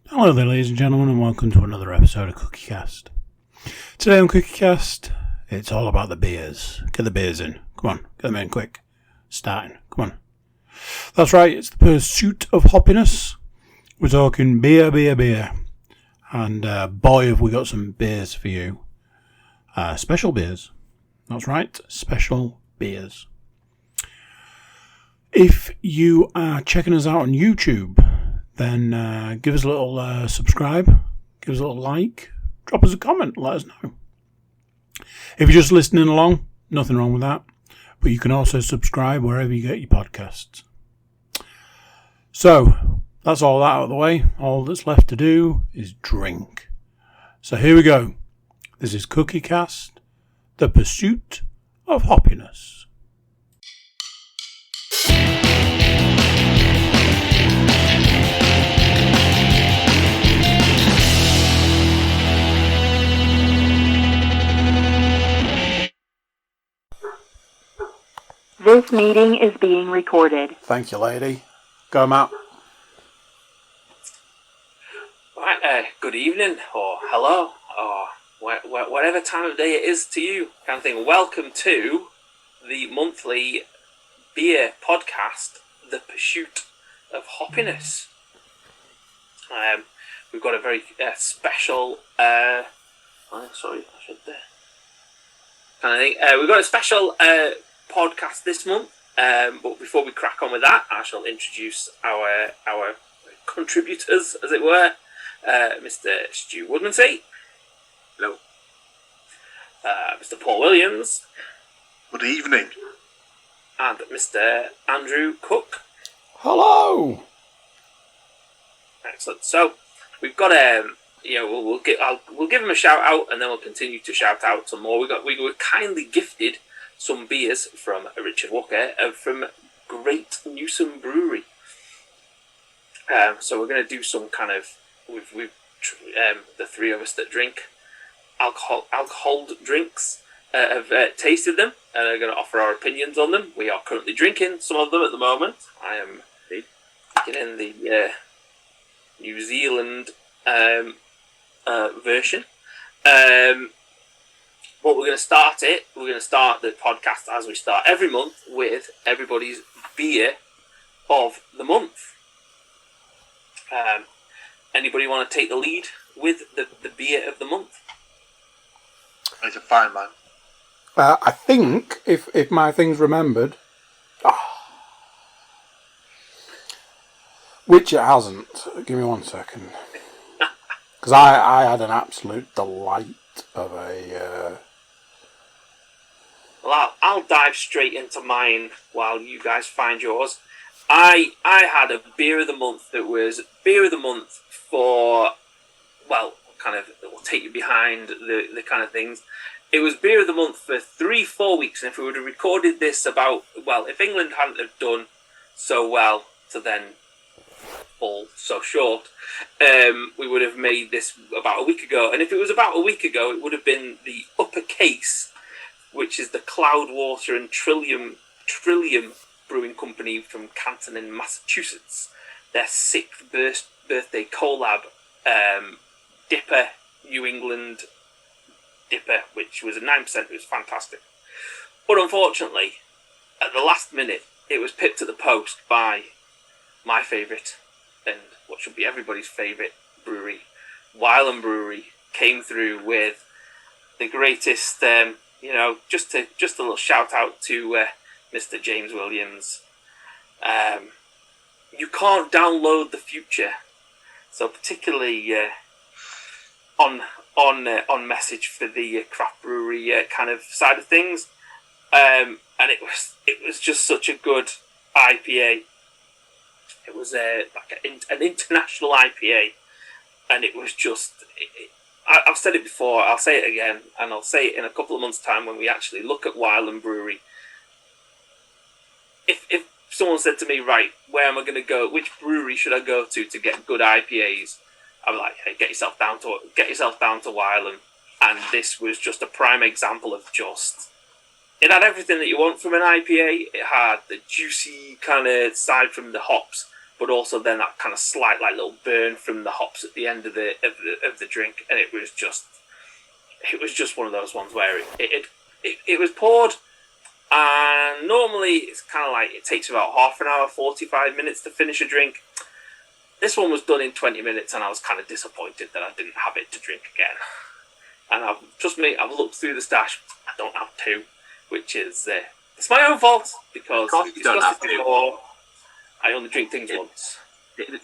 Hello there, ladies and gentlemen, and welcome to another episode of CookieCast. Today on CookieCast, it's all about the beers. Get the beers in. Come on, get them in quick. Starting. Come on. That's right, it's the Pursuit of Hoppiness. We're talking beer. And boy, have we got some beers for you. Special beers. That's right, special beers. If you are checking us out on YouTube, then give us a little subscribe, give us a little like, drop us a comment, let us know. If you're just listening along, nothing wrong with that. But you can also subscribe wherever you get your podcasts. So, that's all that out of the way. All that's left to do is drink. So here we go. This is CookieCast, the Pursuit of Hoppiness. This meeting is being recorded. Thank you, lady. Go, Matt. Right, good evening, or hello, or whatever time of day it is to you, kind of thing. Welcome to the monthly beer podcast, The Pursuit of Hoppiness. We've got a very special, we've got a special podcast this month, but before we crack on with that, I shall introduce our contributors, as it were. Mr. Stuart Woodmansey. Hello. Mr. Paul Williams. Good evening. And Mr. Andrew Cook. Hello. Excellent. So we've got we'll give them a shout out, and then we'll continue to shout out some more. We were kindly gifted some beers from Richard Walker from Great Newsom Brewery. So we're going to do some kind of we've the three of us that drink alcohol drinks have tasted them and are going to offer our opinions on them. We are currently drinking some of them at the moment. I am getting the New Zealand version. But we're going to start the podcast as we start every month with everybody's beer of the month. Anybody want to take the lead with the beer of the month? It's a fine man. I think, if my thing's remembered, which it hasn't, give me 1 second. Because I had an absolute delight of a... Well, I'll dive straight into mine while you guys find yours. I had a beer of the month that was beer of the month for, well, kind of, it will take you behind the kind of things. It was beer of the month for 3-4 weeks, and if we would have recorded this if England hadn't have done so well to then fall so short, we would have made this about a week ago. And if it was about a week ago, it would have been the Upper Case, which is the Cloudwater and Trillium Brewing Company from Canton in Massachusetts. Their 6th birthday collab, Dipper, New England Dipper, which was a 9%. It was fantastic. But unfortunately, at the last minute, it was pipped to the post by my favourite, and what should be everybody's favourite brewery, Wylam Brewery, came through with the greatest, just a little shout out to Mr. James Williams. You can't download the future, so particularly on message for the craft brewery kind of side of things, and it was just such a good IPA. It was like an international IPA, and it was just. I've said it before, I'll say it again, and I'll say it in a couple of months' time when we actually look at Wylam Brewery. If someone said to me, right, where am I going to go? Which brewery should I go to get good IPAs? I'm like, hey, get yourself down to Wylam, and this was just a prime example of just. It had everything that you want from an IPA. It had the juicy kind of side from the hops, but also then that kind of slight like little burn from the hops at the end of the drink, and it was just one of those ones where it was poured, and normally it's kind of like it takes about half an hour, 45 minutes to finish a drink. This one was done in 20 minutes, and I was kind of disappointed that I didn't have it to drink again. And trust me, I've looked through the stash. I don't have two, which is it's my own fault because you don't have to. I only drink things once.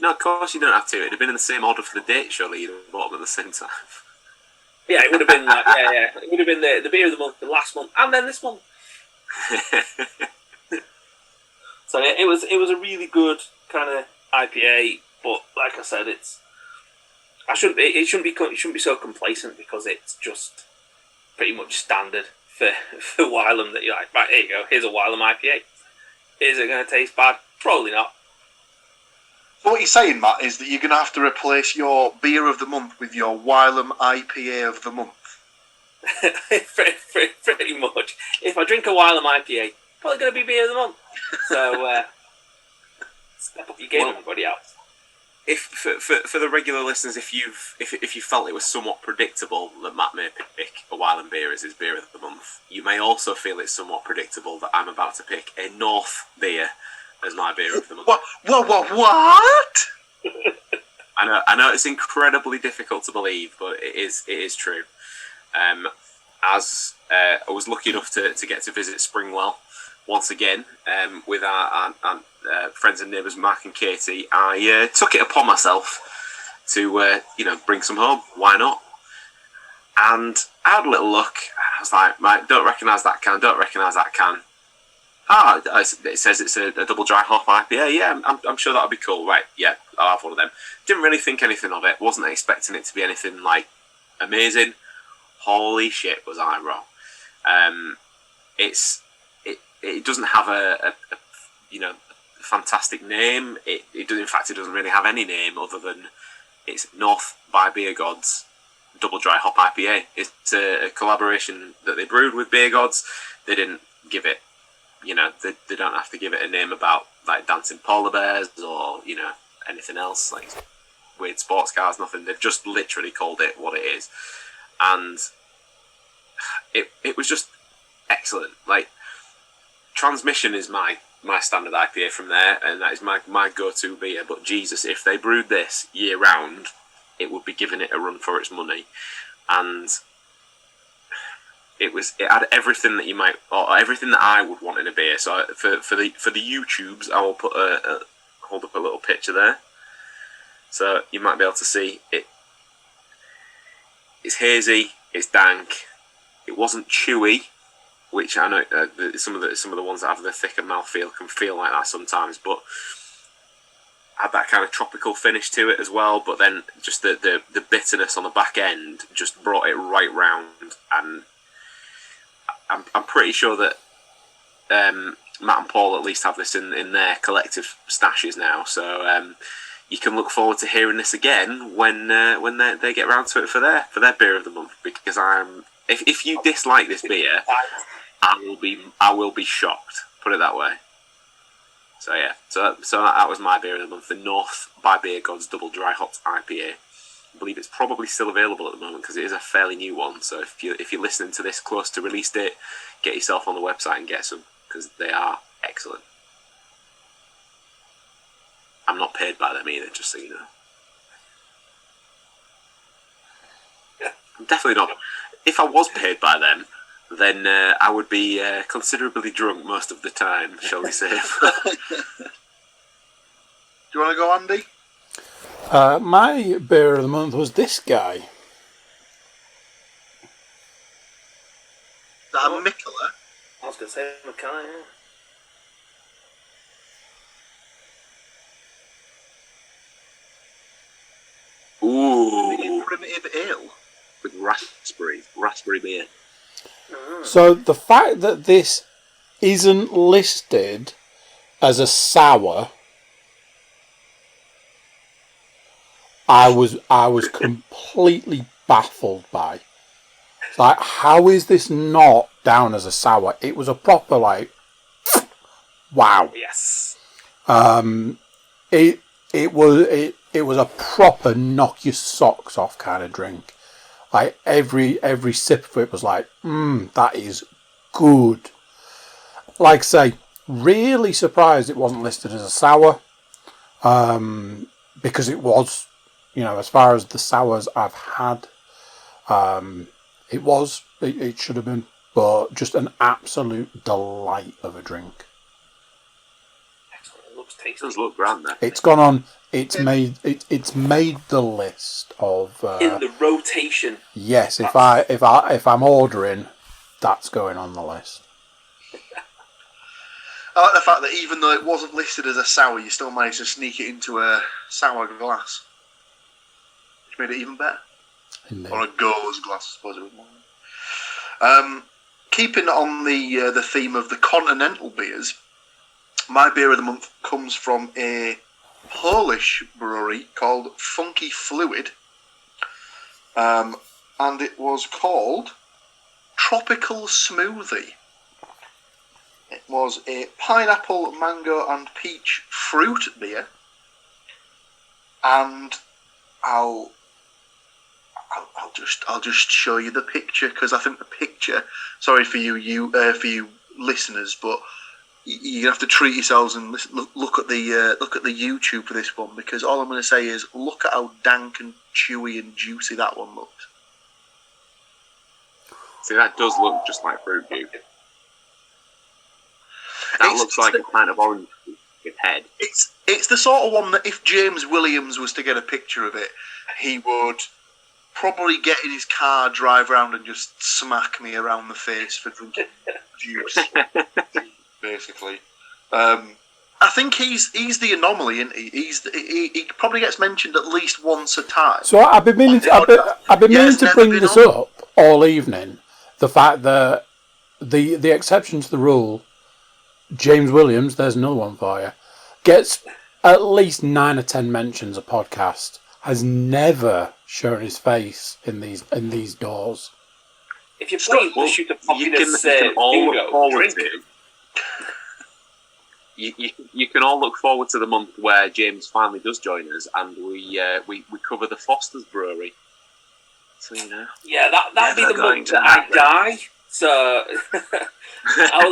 No, of course you don't have to. It'd have been in the same order for the date, surely you'd have bought them at the same time. Yeah, it would have been like it would have been the beer of the month, the last month, and then this month. So yeah, it was a really good kind of IPA, but like I said, it shouldn't be so complacent because it's just pretty much standard for Wylam that you're like, right, here you go, here's a Wylam IPA. Is it going to taste bad? Probably not. So what you're saying, Matt, is that you're going to have to replace your beer of the month with your Wylam IPA of the month. Pretty much. If I drink a Wylam IPA, probably going to be beer of the month. So step up your game, everybody else. If for the regular listeners, if you felt it was somewhat predictable that Matt may pick a Wylam beer as his beer of the month, you may also feel it's somewhat predictable that I'm about to pick a North beer as my beer of the month. What? I know it's incredibly difficult to believe, but it is true. As I was lucky enough to get to visit Springwell once again with our friends and neighbours Mark and Katie, I took it upon myself to bring some home. Why not? And I had a little look. I was like, mate, don't recognise that can. Don't recognise that can. It says it's a double dry hop IPA. Yeah, I'm sure that'll be cool. Right? Yeah, I'll have one of them. Didn't really think anything of it. Wasn't expecting it to be anything like amazing. Holy shit, was I wrong? It doesn't have a fantastic name. It doesn't really have any name other than it's North by Beer Gods Double Dry Hop IPA. It's a collaboration that they brewed with Beer Gods. They didn't give it, they don't have to give it a name about like dancing polar bears or anything else like weird sports cars. Nothing. They've just literally called it what it is, and it was just excellent. Like, Transmission is my standard IPA from there, and that is my go-to beer. But Jesus, if they brewed this year round, it would be giving it a run for its money. And it had everything that you might, or everything that I would want in a beer. So for the YouTubes, I will put hold up a little picture there, so you might be able to see it. It's hazy, it's dank, it wasn't chewy, which I know some of the ones that have the thicker mouthfeel can feel like that sometimes, but had that kind of tropical finish to it as well. But then just the bitterness on the back end just brought it right round, and I'm pretty sure that Matt and Paul at least have this in their collective stashes now. So you can look forward to hearing this again when they get round to it for their beer of the month. Because if you dislike this beer, I will be shocked. Put it that way. So yeah, so that was my beer of the month, the North by Beer Gods Double Dry Hopped IPA. I believe it's probably still available at the moment because it is a fairly new one. So if you're listening to this close to release date, get yourself on the website and get some, because they are excellent. I'm not paid by them either, just so you know. I'm definitely not. If I was paid by them, then I would be considerably drunk most of the time, shall we say. Do you want to go, Andy? My beer of the month was this guy. Is that a Mikkeller? I was going to say McKay, yeah. Ooh, Primitive ale with raspberry beer. So the fact that this isn't listed as a sour, I was completely baffled by. It's like, how is this not down as a sour? It was a proper wow. Yes. It was a proper knock your socks off kind of drink. Like every sip of it was like, that is good. Like I say, really surprised it wasn't listed as a sour, because it was, as far as the sours I've had, it should have been, but just an absolute delight of a drink. Excellent. It looks tasty. It does look grand there. It's gone on. It's made the list of in the rotation. Yes, if I'm ordering, that's going on the list. I like the fact that even though it wasn't listed as a sour, you still managed to sneak it into a sour glass, which made it even better. Indeed. Or a goes glass, I suppose it was more. Keeping on the theme of the continental beers, my beer of the month comes from a Polish brewery called Funky Fluid, and it was called Tropical Smoothie. It was a pineapple, mango, and peach fruit beer, and I'll just show you the picture, because I think the picture. Sorry for you listeners, but you have to treat yourselves and look at the YouTube for this one, because all I'm going to say is look at how dank and chewy and juicy that one looks. See, that does look just like fruit juice. That looks like a kind of orange head. It's the sort of one that if James Williams was to get a picture of it, he would probably get in his car, drive around, and just smack me around the face for drinking juice. Basically, I think he's the anomaly, isn't he? He probably gets mentioned at least once a time. So I've been meaning to bring this up all evening. The fact that the exception to the rule, James Williams, there's another one for you, gets at least 9 or 10 mentions a podcast, has never shown his face in these doors. If you're playing Pursuit of Hoppiness, you can all look forward to the month where James finally does join us, and we cover the Foster's Brewery. So yeah, that'd be the month that I die. So I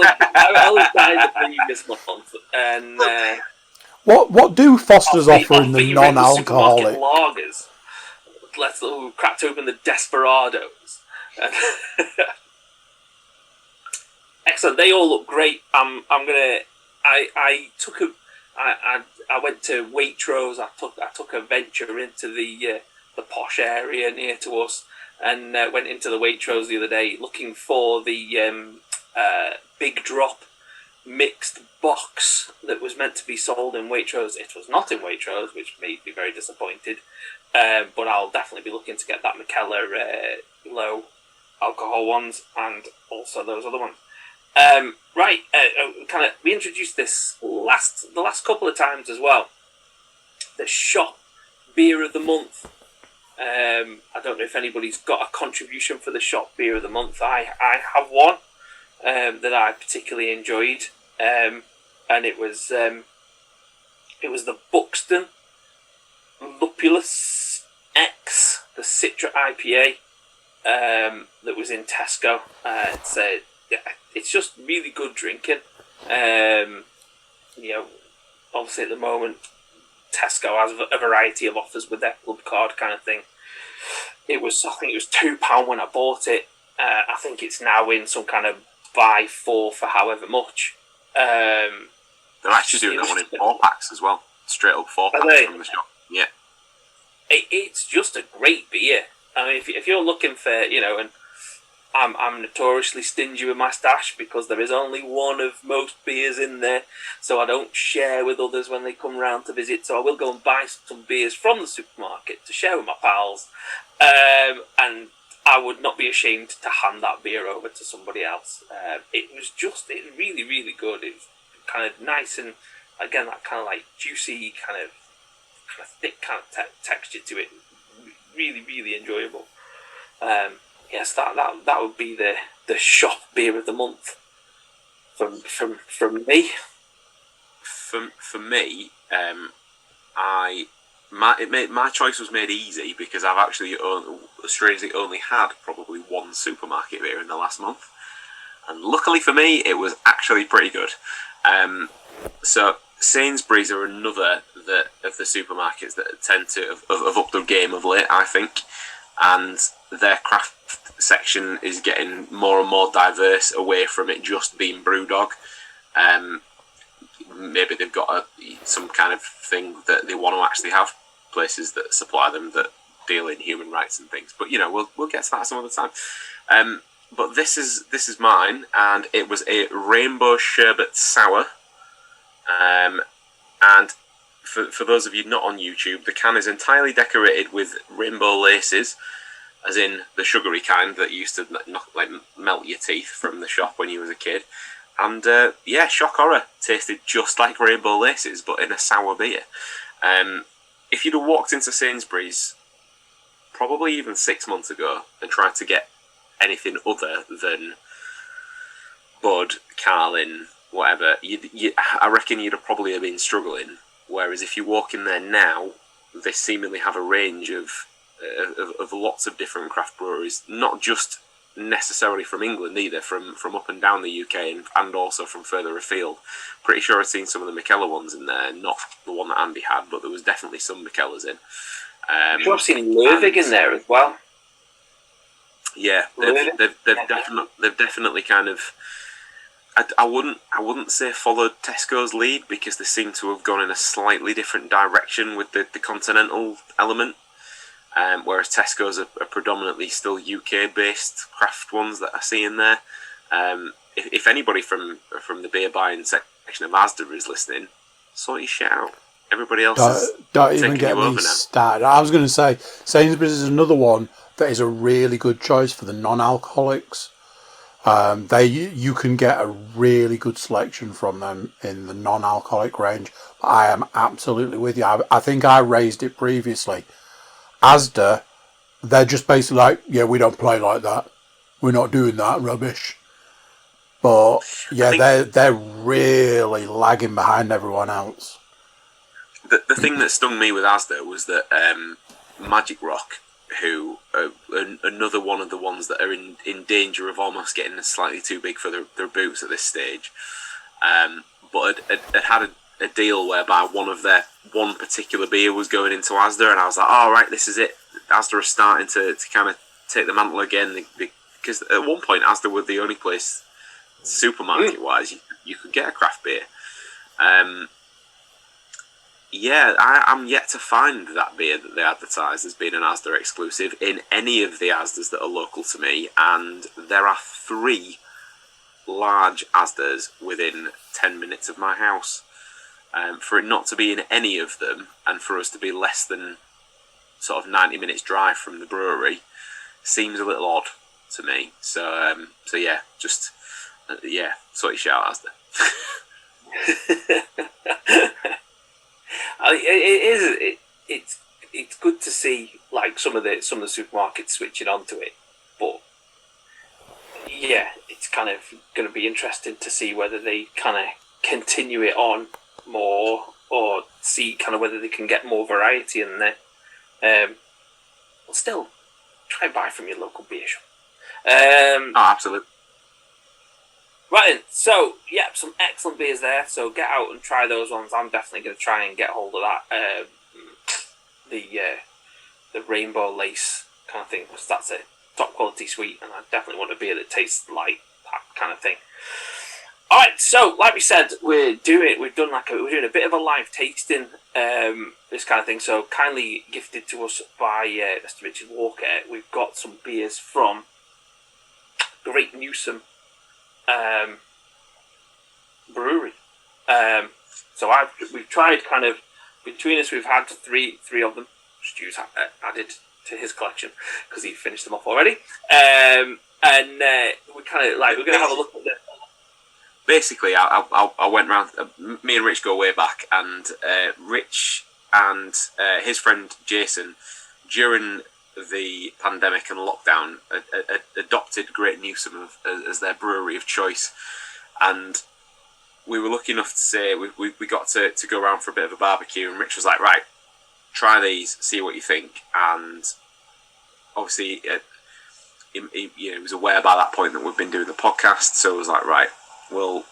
will die the previous month, and what do Foster's offer in the non-alcoholic lagers? Let's cracked open the Desperados. Excellent. They all look great. I went to Waitrose. I took a venture into the posh area near to us, and went into the Waitrose the other day looking for the Big Drop mixed box that was meant to be sold in Waitrose. It was not in Waitrose, which made me very disappointed. But I'll definitely be looking to get that McKellar low alcohol ones, and also those other ones. We introduced this the last couple of times as well. The shop beer of the month. I don't know if anybody's got a contribution for the shop beer of the month. I have one that I particularly enjoyed, and it was the Buxton Lupulus X, the Citra IPA, that was in Tesco. It's just really good drinking. Obviously at the moment Tesco has a variety of offers with their club card kind of thing. I think it was £2 when I bought it. I think it's now in some kind of buy 4 for however much. They're actually doing that one in 4-packs as well. Straight up 4-packs from the shop. Yeah. It's just a great beer. I mean, if you're looking for, and I'm notoriously stingy with my stash because there is only one of most beers in there, so I don't share with others when they come round to visit. So I will go and buy some beers from the supermarket to share with my pals, and I would not be ashamed to hand that beer over to somebody else. It's really, really good. It's kind of nice and, again, that kind of like juicy, kind of thick kind of texture to it. Really, really enjoyable. Yes, that would be the shop beer of the month from me. For me, my choice was made easy because I've actually strangely only had probably one supermarket beer in the last month, and luckily for me, it was actually pretty good. So Sainsbury's are another of the supermarkets that tend to have upped their game of late, I think, and their craft section is getting more and more diverse away from it just being Brewdog. Maybe they've got some kind of thing that they want to actually have places that supply them that deal in human rights and things. But we'll get to that some other time. But this is mine, and it was a rainbow sherbet sour. And for those of you not on YouTube, the can is entirely decorated with rainbow laces, as in the sugary kind that used to melt your teeth from the shop when you was a kid. And shock horror, tasted just like rainbow laces, but in a sour beer. If you'd have walked into Sainsbury's probably even 6 months ago and tried to get anything other than Bud, Carlin, whatever, I reckon you'd have probably been struggling. Whereas if you walk in there now, they seemingly have a range of lots of different craft breweries, not just necessarily from England either, from up and down the UK and also from further afield. Pretty sure I've seen some of the McKellar ones in there, not the one that Andy had, but there was definitely some McKellars in. I'm sure I've seen Lervig in there as well. Yeah, they've definitely kind of. I wouldn't say followed Tesco's lead, because they seem to have gone in a slightly different direction with the continental element. Whereas Tesco's are predominantly still UK-based craft ones that I see in there. If anybody from the beer buying section of Asda is listening, sort your shit out. Everybody else don't even get me started. I was going to say Sainsbury's is another one that is a really good choice for the non-alcoholics. You can get a really good selection from them in the non-alcoholic range. I am absolutely with you. I think I raised it previously. Asda, they're just basically like, yeah, we don't play like that. We're not doing that rubbish. But yeah, they're really lagging behind everyone else. The thing that stung me with Asda was that Magic Rock, who are another one of the ones that are in danger of almost getting slightly too big for their boots at this stage, but had a deal whereby one particular beer was going into Asda, and I was like, oh, right, this is it. Asda are starting to kind of take the mantle again, because at one point Asda were the only place, supermarket-wise, you could get a craft beer. I'm yet to find that beer that they advertise as being an Asda exclusive in any of the Asdas that are local to me, and there are 3 large Asdas within 10 minutes of my house. For it not to be in any of them, and for us to be less than sort of 90 minutes drive from the brewery, seems a little odd to me. So yeah, just sort your shit out, Asda. It's good to see like some of the supermarkets switching onto it, but yeah, it's kind of going to be interesting to see whether they kind of continue it on more, or see kind of whether they can get more variety in there. But still, try and buy from your local beer shop. Absolutely. Right then, so yeah, some excellent beers there. So get out and try those ones. I'm definitely going to try and get hold of that. The rainbow lace kind of thing, because that's a top quality sweet, and I definitely want a beer that tastes like that kind of thing. All right, so like we said, we're doing a bit of a live tasting, this kind of thing. So kindly gifted to us by Mr. Richard Walker. We've got some beers from Great Newsom Brewery. So we've tried kind of, between us, we've had three of them. Stu's added to his collection because he finished them off already. And we kind of like, we're going to have a look at them. Basically, I went round. Me and Rich go way back, and Rich and his friend Jason, during the pandemic and lockdown, adopted Great Newsom as their brewery of choice, and we were lucky enough to say we got to go around for a bit of a barbecue, and Rich was like, right, try these, see what you think. And obviously, he was aware by that point that we've been doing the podcast, so I was like, right, we'll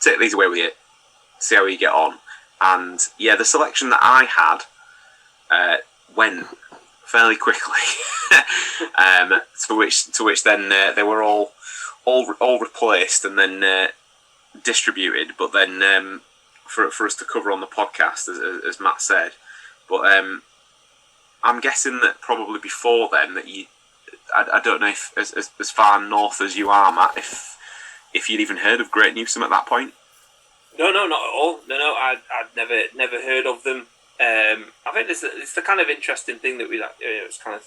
take these away with you, see how you get on. And yeah, the selection that I had went fairly quickly. To which then they were all replaced and then distributed. But then for us to cover on the podcast, as Matt said. But I'm guessing that probably before then that I don't know if as far north as you are, Matt, if you'd even heard of Great Newsom at that point. No, not at all. No, I'd never heard of them. I think it's the kind of interesting thing that it's kind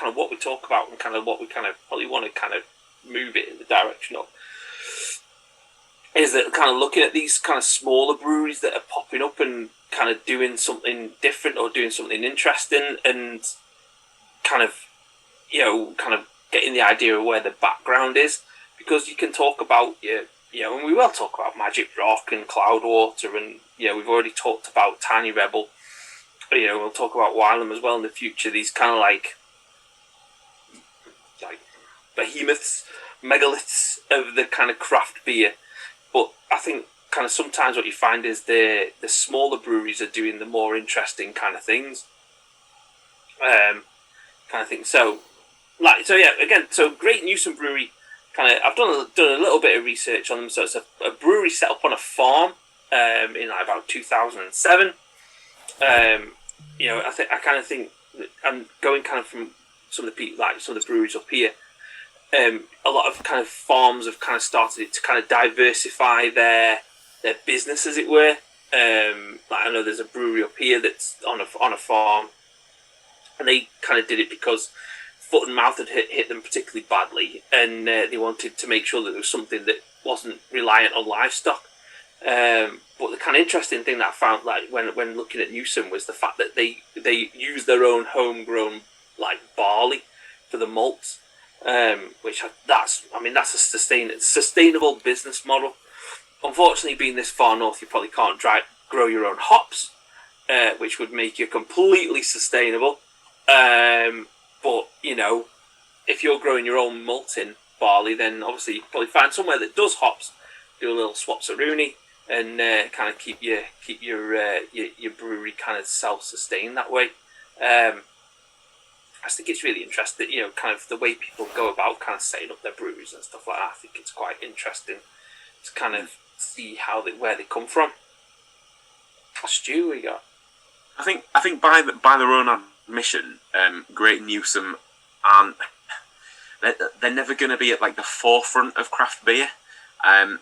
of what we talk about and kind of what we kind of probably want to kind of move it in the direction of, is that kind of looking at these kind of smaller breweries that are popping up and kind of doing something different or doing something interesting, and kind of getting the idea of where the background is, because you can talk about and we will talk about Magic Rock and Cloudwater, and we've already talked about Tiny Rebel. We'll talk about Wylam as well in the future. These kind of like behemoths, megaliths of the kind of craft beer. But I think kind of sometimes what you find is the smaller breweries are doing the more interesting kind of things. Kind of thing. So Great Newsom Brewery. I've done a little bit of research on them. So it's a brewery set up on a farm in about 2007. I kind of think, and going kind of from some of the breweries up here, a lot of kind of farms have kind of started to kind of diversify their business, as it were. I know there's a brewery up here that's on a farm, and they kind of did it because foot and mouth had hit them particularly badly, and they wanted to make sure that there was something that wasn't reliant on livestock. But the kind of interesting thing that I found, like when looking at Newsom, was the fact that they use their own homegrown barley for the malts, that's a sustainable business model. Unfortunately, being this far north, you probably can't grow your own hops, which would make you completely sustainable. But if you're growing your own malting barley, then obviously you can probably find somewhere that does hops, do a little swap-a-rooney, and kind of keep your brewery kind of self-sustained that way. I just think it's really interesting, kind of the way people go about kind of setting up their breweries and stuff like that. I think it's quite interesting to kind of see where they come from. Stu, what you got? I think by their own admission, Great Newsom aren't. They're never going to be at the forefront of craft beer, and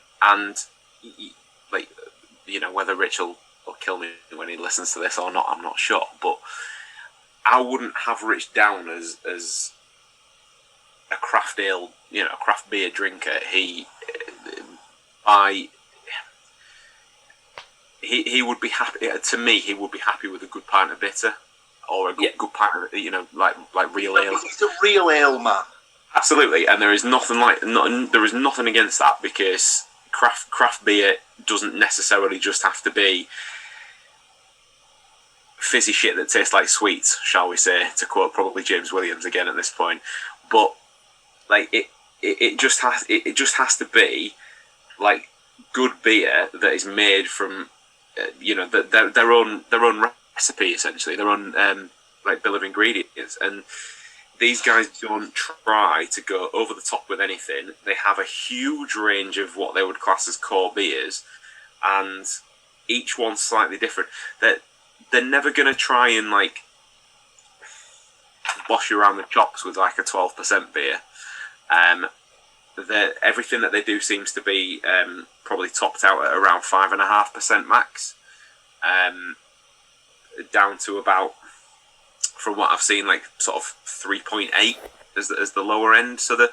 whether Rich will kill me when he listens to this or not, I'm not sure. But I wouldn't have Rich down as a craft ale, craft beer drinker. He would be happy. To me, he would be happy with a good pint of bitter, or a good pint of like real ale. He's a real ale man. Absolutely, and there is nothing against that, because craft beer doesn't necessarily just have to be fizzy shit that tastes like sweets, shall we say, to quote probably James Williams again at this point. But it just has to be good beer that is made from their own recipe, essentially, their own bill of ingredients. And these guys don't try to go over the top with anything. They have a huge range of what they would class as core beers, and each one's slightly different. They're never going to try and wash you around the chops with a 12% beer. Everything that they do seems to be probably topped out at around 5.5% max, down to about, from what I've seen, sort of 3.8 as the lower end. So the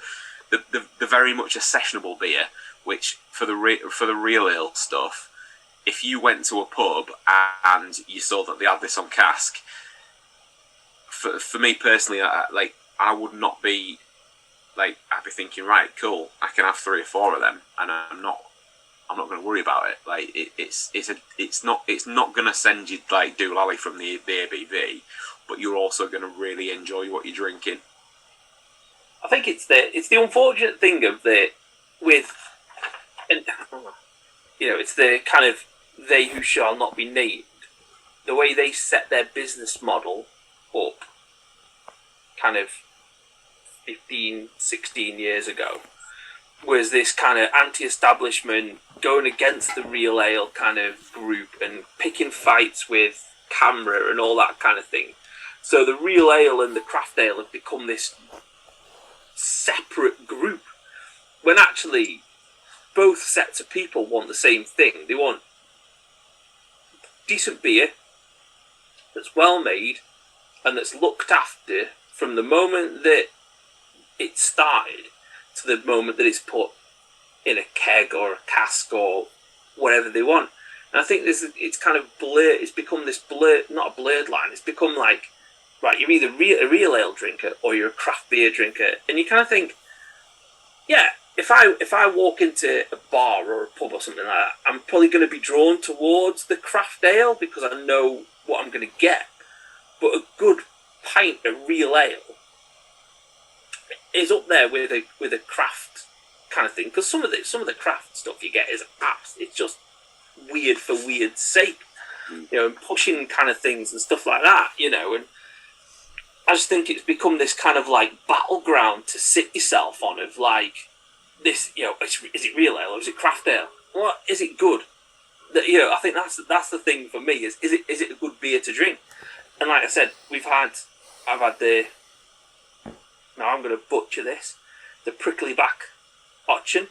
very much a sessionable beer, which for the real ale stuff, if you went to a pub and you saw that they had this on cask, for me personally, I would not be I'd be thinking, right, cool, I can have 3 or 4 of them, and I'm not I'm not going to worry about it. Like it's not going to send you like doolally from the ABV, but you're also going to really enjoy what you're drinking. I think it's the unfortunate thing of it's the kind of they who shall not be named, the way they set their business model up kind of 15, 16 years ago was this kind of anti-establishment going against the real ale kind of group and picking fights with camera and all that kind of thing. So the real ale and the craft ale have become this separate group when actually both sets of people want the same thing. They want decent beer that's well made and that's looked after from the moment that it started to the moment that it's put in a keg or a cask or whatever they want. And I think it's kind of blurred. It's become this blurred, not a blurred line. It's become like, right, you're either a real ale drinker or you're a craft beer drinker, and you kind of think, yeah, if I walk into a bar or a pub or something like that, I'm probably going to be drawn towards the craft ale because I know what I'm going to get. But a good pint of real ale is up there with a craft kind of thing, because some of the craft stuff you get is it's just weird for weird's sake, and pushing kind of things and stuff like that, and I just think it's become this kind of like battleground to sit yourself on of like this, is it real ale or is it craft ale? What is it good? I think that's the thing for me is it a good beer to drink? And like I said, I've had now I'm going to butcher this, the prickly back option.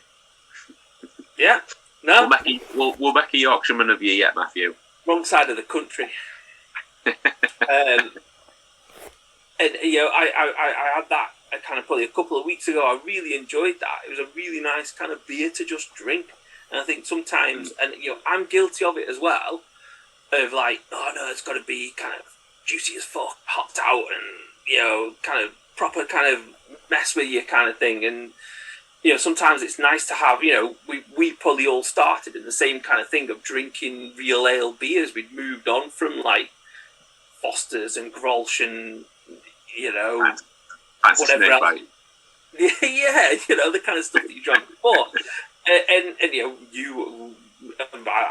Yeah, no. We'll make a Yorkshireman of you yet, Matthew. Wrong side of the country. And I had that kind of probably a couple of weeks ago. I really enjoyed that. It was a really nice kind of beer to just drink. And I think sometimes, and I'm guilty of it as well, of like, oh no, it's got to be kind of juicy as fuck, hopped out, and kind of proper kind of mess with you kind of thing. And sometimes it's nice to have, we probably all started in the same kind of thing of drinking real ale beers. We'd moved on from like Foster's and Grolsch and whatever else. Yeah, the kind of stuff that you drank before. And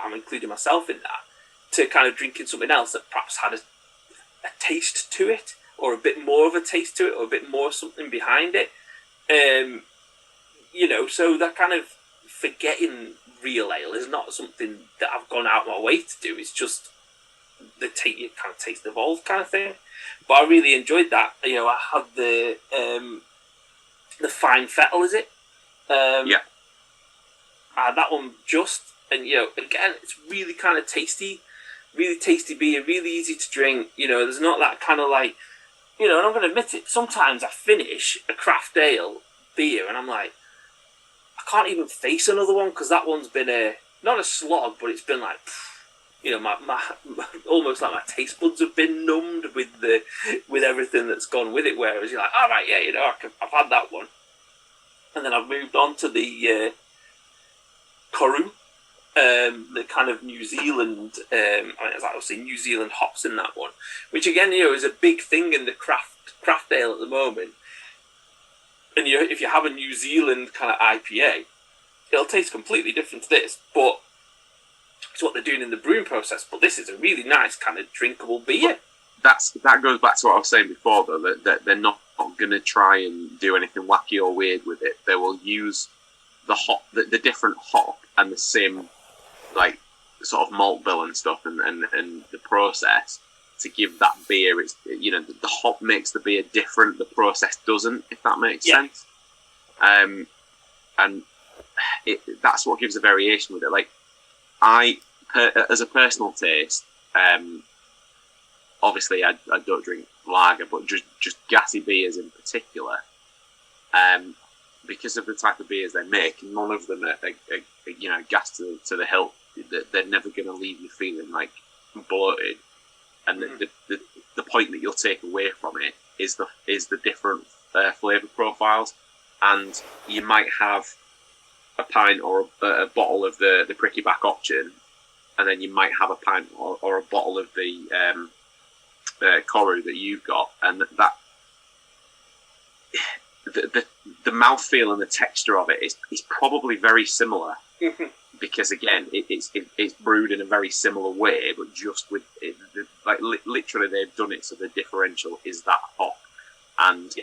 I'm including myself in that, to kind of drinking something else that perhaps had a taste to it, or a bit more of a taste to it, or a bit more something behind it. So that kind of forgetting real ale is not something that I've gone out of my way to do. It's just the kind of taste evolved kind of thing. But I really enjoyed that. I had the Fine Fettle, is it? Yeah. I had that one just, and again, it's really kind of tasty beer, really easy to drink. There's not that kind of like, and I'm going to admit it, sometimes I finish a craft ale beer and I'm like, I can't even face another one because that one's been not a slog, but it's been like, my almost like my taste buds have been numbed with everything that's gone with it. Whereas you're like, all right, yeah, I've had that one, and then I've moved on to the Corum, the kind of New Zealand. As I was saying, New Zealand hops in that one, which again, is a big thing in the craft ale at the moment. And if you have a New Zealand kind of IPA, it'll taste completely different to this, but it's what they're doing in the brewing process. But this is a really nice kind of drinkable beer. That goes back to what I was saying before, though, that they're not going to try and do anything wacky or weird with it. They will use the different hop and the same like sort of malt bill and stuff, and the process to give that beer its, the hop makes the beer different, the process doesn't, if that makes sense. And that's what gives a variation with it. Like as a personal taste, obviously I don't drink lager, but just gassy beers in particular, because of the type of beers they make, none of them are gas to the hilt. They're never going to leave you feeling like bloated. And the point that you'll take away from it is the different flavour profiles, and you might have a pint or a bottle of the pricky back option, and then you might have a pint or a bottle of the Koru that you've got, and that the mouthfeel and the texture of it is probably very similar. Because again, it's brewed in a very similar way, but just with literally they've done it so the differential is that hop. And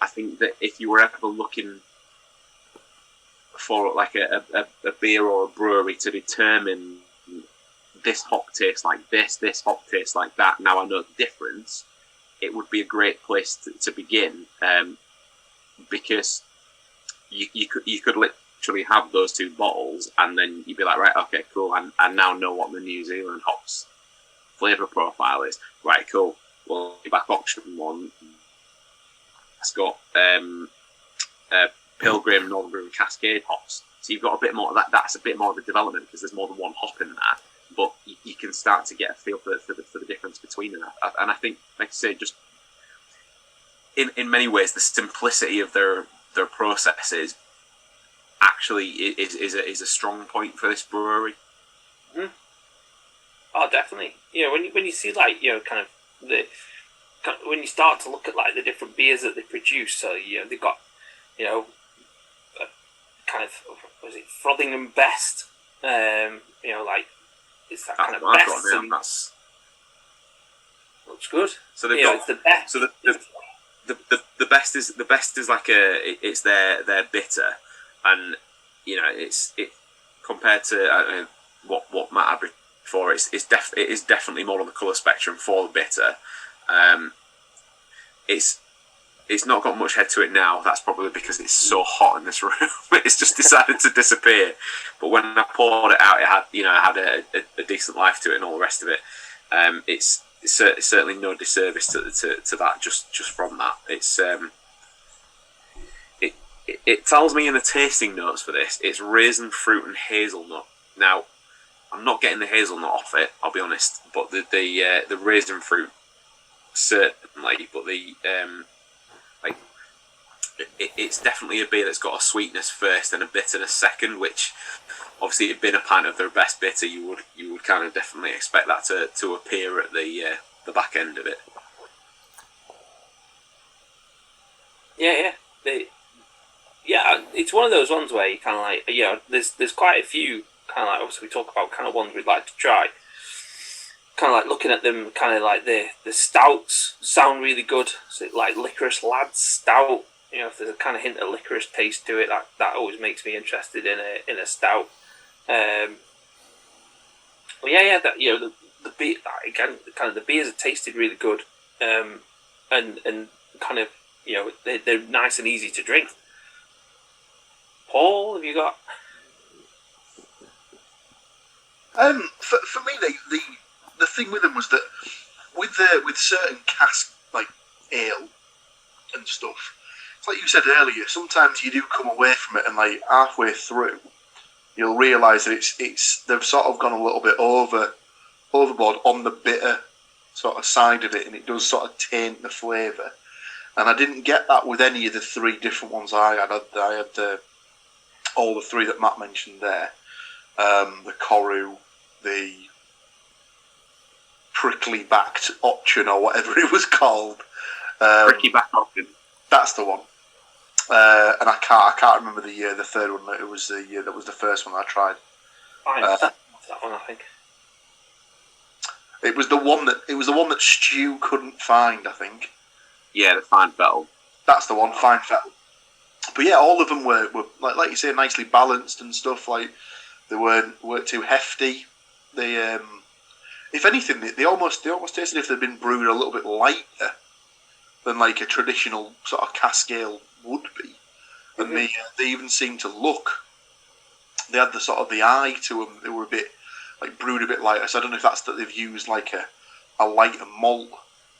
I think that if you were ever looking for like a beer or a brewery to determine this hop tastes like this hop tastes like that, now I know the difference, it would be a great place to begin, because you could literally have those two bottles and then you'd be like, right, okay, cool, I now know what the New Zealand hops flavour profile is. Right, cool. Well, back option one, it's got Pilgrim, Northern Cascade hops. So you've got a bit more of that. That's a bit more of a development because there's more than one hop in that. But you can start to get a feel for the difference between them. And I think, like I say, just in many ways, the simplicity of their processes actually is a strong point for this brewery. Mm-hmm. Oh, definitely. When you see when you start to look at like the different beers that they produce, so they've got kind of, was it Frothingham Best? It's that kind of best. And that's looks good. So they've got it's the best. So the best is like it's their bitter, and it compared to what Matt had before, it is definitely more on the colour spectrum for the bitter. It's not got much head to it now. That's probably because it's so hot in this room. It's just decided to disappear. But when I poured it out, it had a decent life to it and all the rest of it. It's certainly no disservice to that just from that. It tells me in the tasting notes for this, it's raisin, fruit, and hazelnut. Now, I'm not getting the hazelnut off it, I'll be honest, but the raisin fruit certainly. But it's definitely a beer that's got a sweetness first and a bitterness second, which obviously, if being a pint of their best bitter, you would kind of definitely expect that to appear at the back end of it. It's one of those ones where you kind of like, there's quite a few kind of like, obviously we talk about kind of ones we'd like to try. Kind of like looking at them, kind of like the stouts sound really good. So like Licorice Lad's stout, if there's a kind of hint of licorice taste to it, that always makes me interested in a stout. The beer again, kind of the beers are tasted really good, and kind of they're nice and easy to drink. Paul, have you got? For me, the thing with them was that with certain cask like ale and stuff, it's like you said earlier. Sometimes you do come away from it, and like halfway through, you'll realise that they've sort of gone a little bit overboard on the bitter sort of side of it, and it does sort of taint the flavour. And I didn't get that with any of the three different ones I had. I had all the three that Matt mentioned there. The Koru, the prickly backed option or whatever it was called. Pricky back option. That's the one. And I can't remember the third one. It was that was the first one I tried. That one, I think. It was the one that Stu couldn't find, I think. Yeah, the Fine Fettle. That's the one, Fine Fettle. But yeah, all of them were like you say, nicely balanced and stuff. Like they weren't too hefty. They, if anything, they almost tasted if they'd been brewed a little bit lighter than like a traditional sort of cask ale would be. And they even seemed to look. They had the sort of the eye to them. They were a bit like brewed a bit lighter. So I don't know if that's that they've used like a lighter malt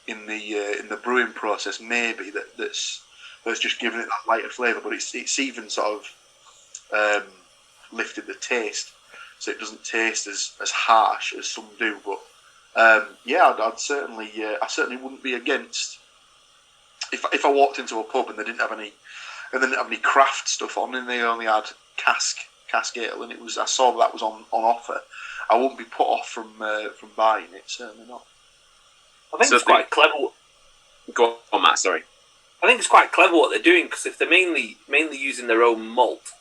in the brewing process. Maybe that's just giving it that lighter flavour. But it's even sort of lifted the taste, so it doesn't taste as harsh as some do. But I'd certainly I certainly wouldn't be against if I walked into a pub and they didn't have any craft stuff on, and they only had cask cask ale, and I saw that was on offer. I wouldn't be put off from buying it. Certainly not. I think it's quite clever. Go on, Matt. Sorry. I think it's quite clever what they're doing, because if they're mainly using their own malt,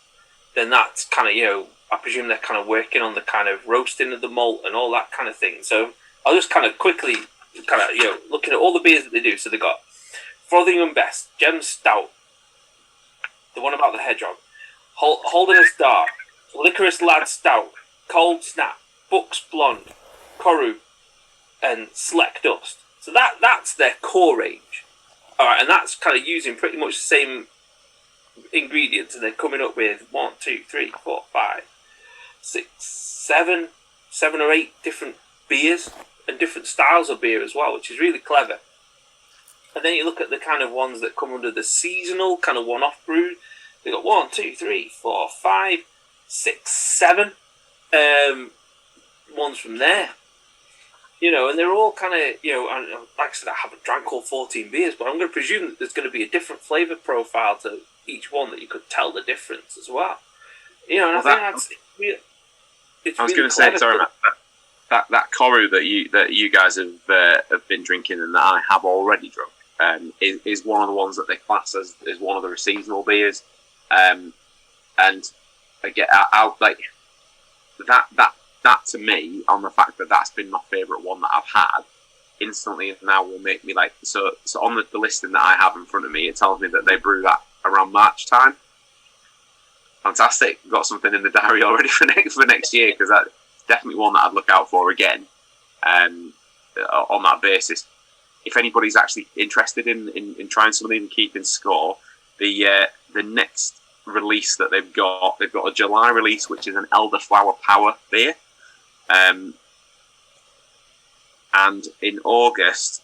then that's kind of, I presume they're kind of working on the kind of roasting of the malt and all that kind of thing. So I'll just kind of quickly looking at all the beers that they do. So they've got Frothingham Best, Gem Stout, the one about the hedgehog, Holderness Dark, Licorice Lad Stout, Cold Snap, Bucks Blonde, Koru, and Sleck Dust. So that's their core range. All right, and that's kind of using pretty much the same ingredients, and they're coming up with 1, 2, 3, 4, 5, 6, 7 or 8 different beers and different styles of beer as well, which is really clever. And then you look at the kind of ones that come under the seasonal kind of one-off brew. They've got 1, 2, 3, 4, 5, 6, 7 ones from there. And they're all kind of, and like I said, I haven't drank all 14 beers, but I'm going to presume that there's going to be a different flavour profile to each one that you could tell the difference as well. And I think that's it's I was really going to say, sorry, Matt, that Koru that you guys have been drinking and that I have already drunk is one of the ones that they class as one of the seasonal beers, and again, I'll like that to me, on the fact that that's been my favourite one that I've had, instantly now will make me like, so on the listing that I have in front of me, it tells me that they brew that around March time. Fantastic. Got something in the diary already for next year, because that's definitely one that I'd look out for again, on that basis. If anybody's actually interested in trying something and keeping score, the next release that they've got a July release, which is an Elderflower Power beer. And in August,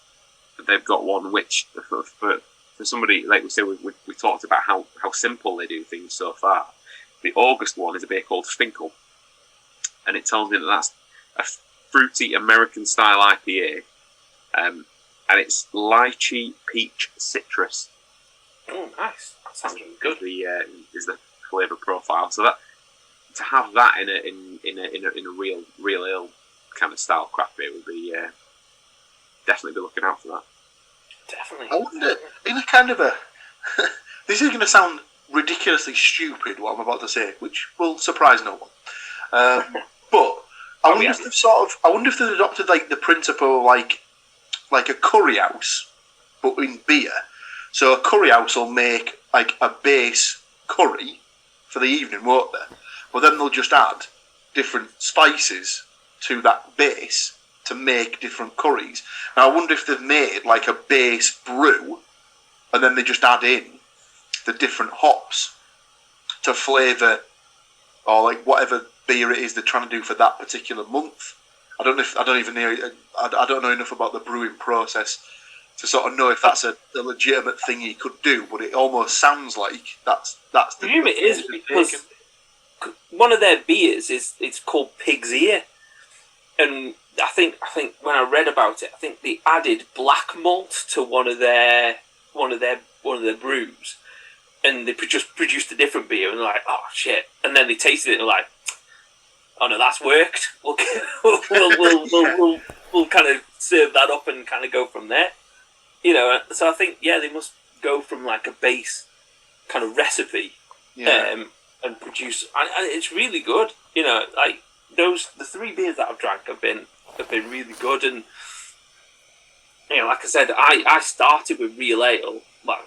they've got one which, for somebody, like we say, we talked about how simple they do things so far. The August one is a beer called Finkel, and it tells me that that's a fruity American-style IPA, and it's lychee, peach, citrus. Oh, nice. That sounds really good. Is the flavour profile. So that, to have that in a real ale kind of style craft beer would be definitely be looking out for that. Definitely. I wonder, in a kind of a this is going to sound ridiculously stupid, what I'm about to say, which will surprise no one. But I wonder if they've adopted like the principle like a curry house, but in beer. So a curry house will make like a base curry for the evening, won't they? But then they'll just add different spices to that base to make different curries. Now I wonder if they've made like a base brew, and then they just add in the different hops to flavour, or like whatever beer it is they're trying to do for that particular month. I don't know enough about the brewing process to sort of know if that's a legitimate thing you could do, but it almost sounds like that's the. I presume it is, because one of their beers it's called Pig's Ear, and I think when I read about it, I think they added black malt to one of their brews, and they just produced a different beer, and they're like, oh shit, and then they tasted it and they're like, oh no, that's worked. We'll kind of serve that up and kind of go from there. So I think they must go from like a base kind of recipe, and produce, and it's really good. Like the 3 beers that I've drank have been really good, and like I said, I started with real ale, like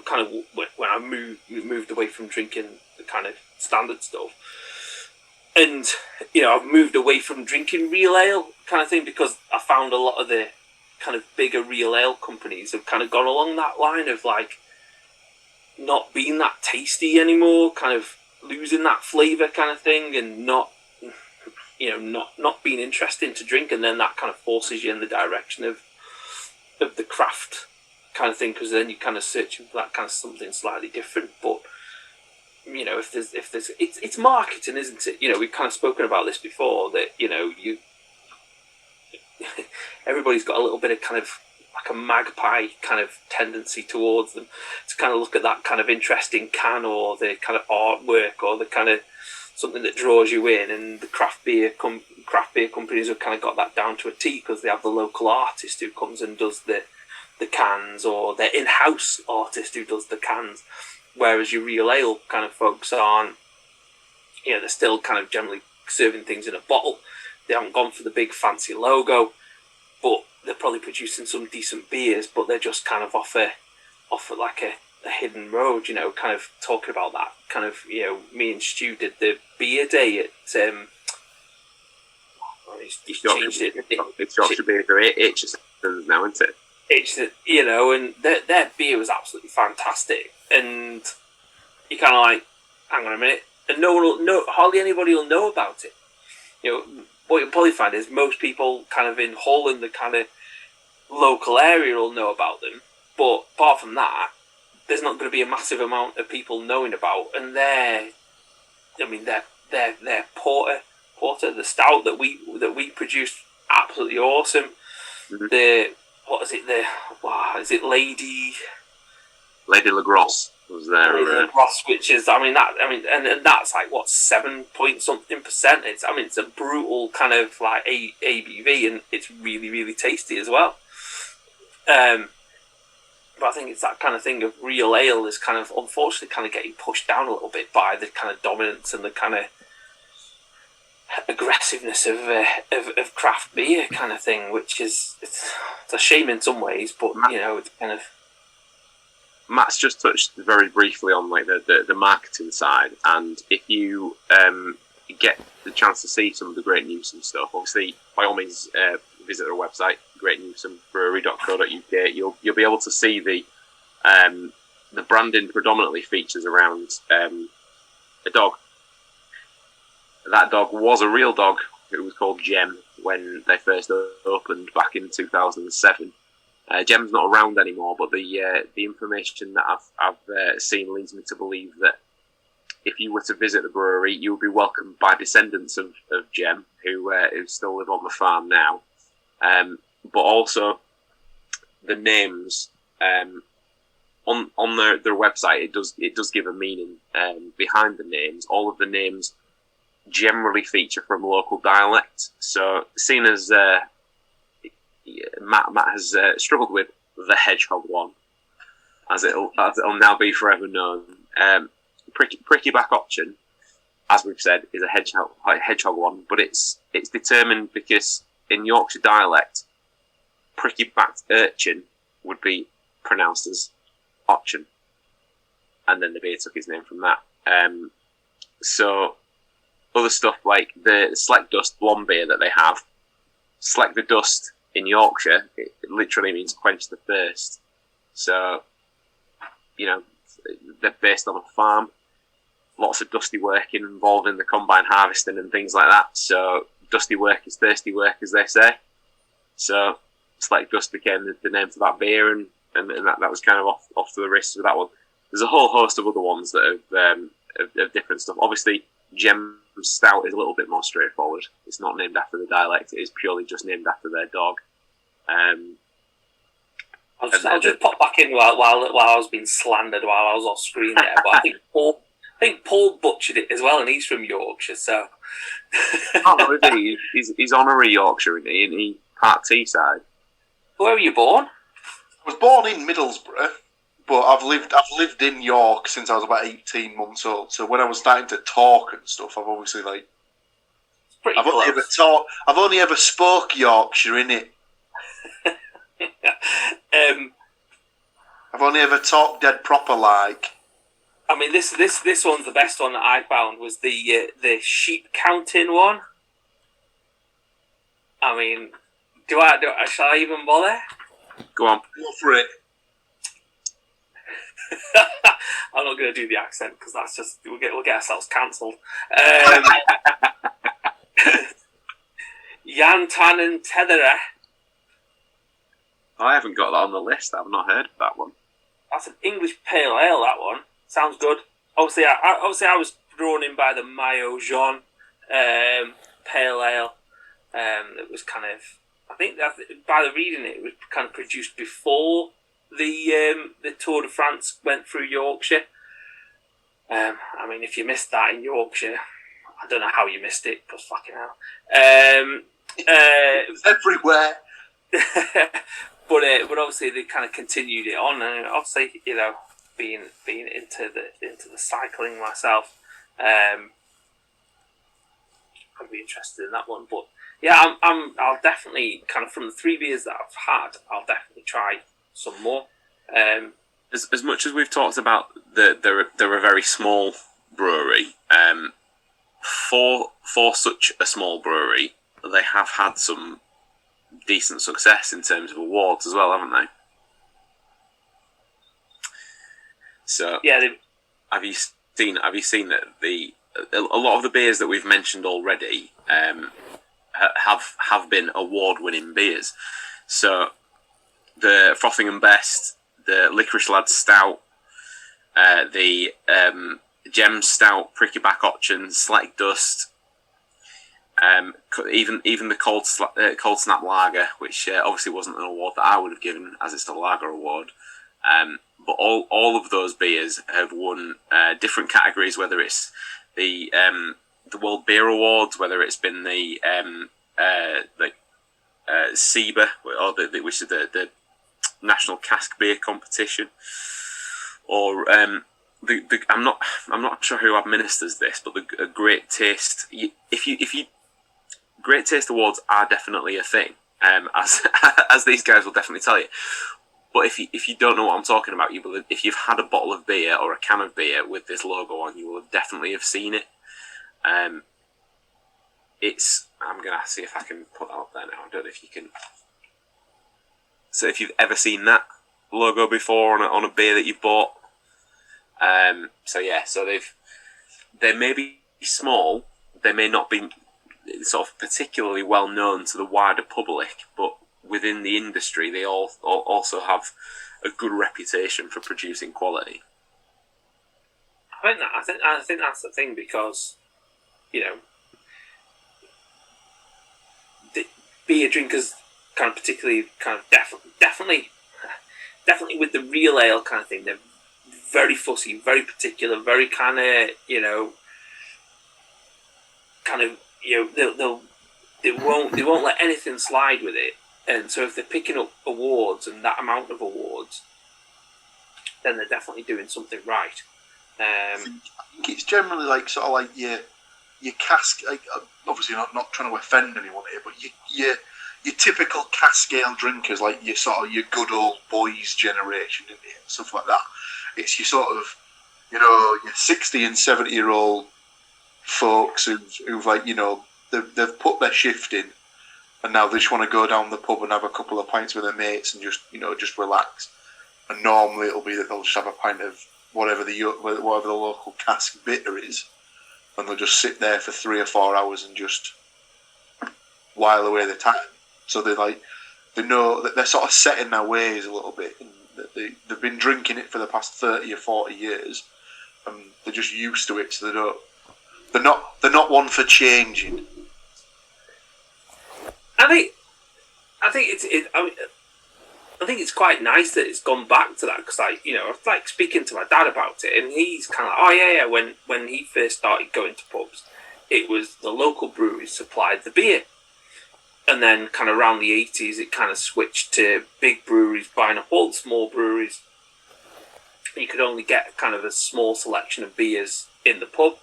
kind of when I moved away from drinking the kind of standard stuff. And, I've moved away from drinking real ale kind of thing, because I found a lot of the kind of bigger real ale companies have kind of gone along that line of like not being that tasty anymore, kind of losing that flavour kind of thing, and not being interesting to drink, and then that kind of forces you in the direction of the craft kind of thing, because then you're kind of searching for that kind of something slightly different. But if there's it's marketing, isn't it? We've kind of spoken about this before, that everybody's got a little bit of kind of like a magpie kind of tendency towards them, to kind of look at that kind of interesting can, or the kind of artwork, or the kind of something that draws you in, and the craft beer companies have kind of got that down to a T because they have the local artist who comes and does the cans, or their in-house artist who does the cans, whereas your real ale kind of folks aren't. They're still kind of generally serving things in a bottle. They haven't gone for the big fancy logo, but they're probably producing some decent beers, but they're just kind of off like a hidden road, kind of talking about that. Kind of, me and Stu did the beer day at he's changed it. It's Yorkshire Beer Itches now, isn't it? It's, and their beer was absolutely fantastic, and you kind of like, hang on a minute, and hardly anybody will know about it. What you'll probably find is most people kind of in Hull and the kind of local area will know about them, but apart from that, there's not going to be a massive amount of people knowing about. And their porter, the stout that we produced, absolutely awesome. Mm-hmm. Is it Lady Lagrosse was there. Lady Lagrosse, which is, and that's like what 7-point-something percent. It's a brutal kind of like ABV, and it's really, really tasty as well. But I think it's that kind of thing of real ale is kind of unfortunately kind of getting pushed down a little bit by the kind of dominance and the kind of aggressiveness of craft beer kind of thing, which is it's a shame in some ways, but it's kind of. Matt's just touched very briefly on like the marketing side, and if you get the chance to see some of the Great Newsom stuff, obviously by all means visit their website, greatnewsombrewery.co.uk. You'll be able to see the branding predominantly features around a dog. That dog was a real dog. It was called Gem when they first opened back in 2007. Gem's not around anymore, but the information that I've seen leads me to believe that if you were to visit the brewery, you would be welcomed by descendants of Gem who still live on the farm now. But also the names on their website, it does give a meaning behind the names. All of the names generally feature from local dialect. So, seeing as Matt has struggled with the hedgehog one, as it'll now be forever known. Pricky-back option, as we've said, is a hedgehog one, but it's determined because in Yorkshire dialect, pricky-backed urchin would be pronounced as option, and then the beer took its name from that. So other stuff like the Sleck Dust blonde beer that they have, Sleck the Dust in Yorkshire, it literally means quench the thirst. So, they're based on a farm, lots of dusty work involved in the combine harvesting and things like that. So dusty work is thirsty work, as they say. So Sleck Dust became the name for that beer, and that was kind of off to the races with that one. There's a whole host of other ones that have different stuff. Obviously, Gem Stout is a little bit more straightforward. It's not named after the dialect. It is purely just named after their dog. I'll just pop back in while I was being slandered while I was off screen there. But I think Paul butchered it as well, and he's from Yorkshire, so. Oh, is he? He's honorary Yorkshire, isn't he? Isn't he part Teesside? Where were you born? I was born in Middlesbrough, but I've lived in York since I was about 18 months old. So when I was starting to talk and stuff, I've obviously I've only ever spoke Yorkshire, innit? I've only ever talked dead proper like. I mean, this one's the best one that I found was the sheep counting one. I mean, shall I even bother? Go on. Go for it. I'm not going to do the accent because that's just we'll get ourselves cancelled. Yantan and Tethera. I haven't got that on the list. I've not heard of that one. That's an English pale ale. That one sounds good. Obviously, I was drawn in by the Mayo Jean pale ale. It was kind of, I think that by the reading it was kind of produced before the Tour de France went through Yorkshire. I mean, if you missed that in Yorkshire, I don't know how you missed it, because fucking hell. It's everywhere. But obviously they kind of continued it on, and obviously being into the cycling myself, I'd be interested in that one. But yeah, I'll definitely kind of, from the 3 beers that I've had, I'll definitely try some more. As much as we've talked about they're a very small brewery, for such a small brewery, they have had some decent success in terms of awards as well, haven't they? So yeah, have you seen that a lot of the beers that we've mentioned already have been award-winning beers? So the Frothingham Best, the Licorice Lad Stout, the Gem Stout, Pricky Back Option, Select Dust, even the Cold Snap Lager, which obviously wasn't an award that I would have given, as it's a lager award. But all of those beers have won different categories, whether it's the World Beer Awards, whether it's been the SIBA, or which is the National Cask Beer Competition, or I'm not sure who administers this, but the Great Taste. If you Great Taste Awards are definitely a thing, as these guys will definitely tell you. But if you don't know what I'm talking about, if you've had a bottle of beer or a can of beer with this logo on, you will definitely have seen it. I'm gonna see if I can put that up there now. I don't know if you can. So if you've ever seen that logo before on a beer that you've bought, so they may be small, they may not be sort of particularly well known to the wider public, but within the industry, they all also have a good reputation for producing quality. I think that's the thing, because the beer drinkers kind of particularly kind of definitely with the real ale kind of thing, they're very fussy, very particular, very kind of they won't let anything slide with it. And so if they're picking up awards and that amount of awards, then they're definitely doing something right. I think it's generally like sort of like your cask. Like, obviously not trying to offend anyone here, but your typical cask ale drinkers, like your good old boys generation and stuff like that. It's your sort of your 60 and 70-year-old folks who've like they've put their shift in. And now they just want to go down the pub and have a couple of pints with their mates and just relax. And normally it'll be that they'll just have a pint of whatever the local cask bitter is, and they'll just sit there for 3 or 4 hours and just while away the time. So they know that they're sort of set in their ways a little bit, and that they've been drinking it for the past 30 or 40 years, and they're just used to it. So they're not one for changing. I think it's quite nice that it's gone back to that, because I was like speaking to my dad about it, and he's kind of like, oh yeah, when he first started going to pubs, it was the local breweries supplied the beer, and then kind of around the 80s it kind of switched to big breweries buying up all the small breweries. You could only get kind of a small selection of beers in the pub,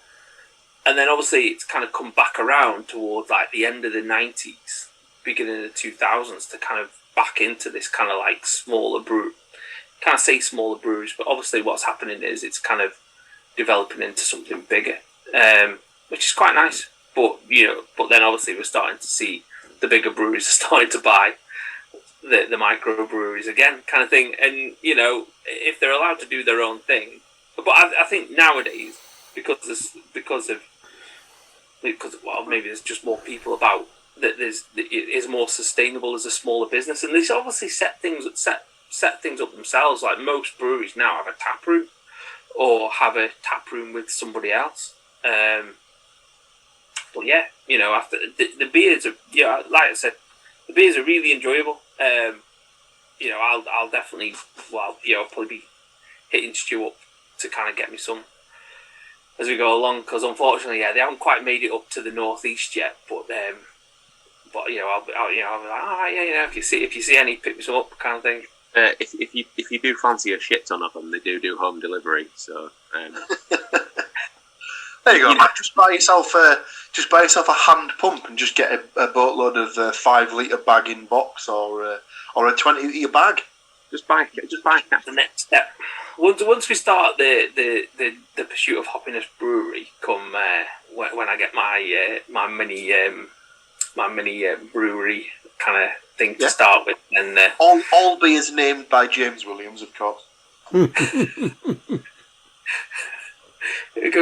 and then obviously it's kind of come back around towards like the end of the 90s, beginning of the 2000s, to kind of back into this kind of like smaller can't say smaller breweries, but obviously what's happening is it's kind of developing into something bigger, which is quite nice. But then obviously we're starting to see the bigger breweries starting to buy the micro breweries again, kind of thing. And if they're allowed to do their own thing, but I think nowadays because maybe there's just more people about, that it is more sustainable as a smaller business, and they obviously set things up themselves. Like most breweries now have a tap room, or have a tap room with somebody else. But yeah, after the beers are, like I said, the beers are really enjoyable. I'll definitely, I'll probably be hitting Stuart to kind of get me some as we go along, because unfortunately, they haven't quite made it up to the northeast yet. But you know, I'll be like, if you see any, pick some up, kind of thing. If you do fancy a shit ton of them, they do home delivery. So there you go. Just buy yourself a hand pump and just get a boatload of 5-litre bag in box or a 20-litre bag. Just buy. The next step. Once we start the Pursuit of Hoppiness brewery, come when I get my mini brewery kind of thing to start with, and all beers named by James Williams, of course. We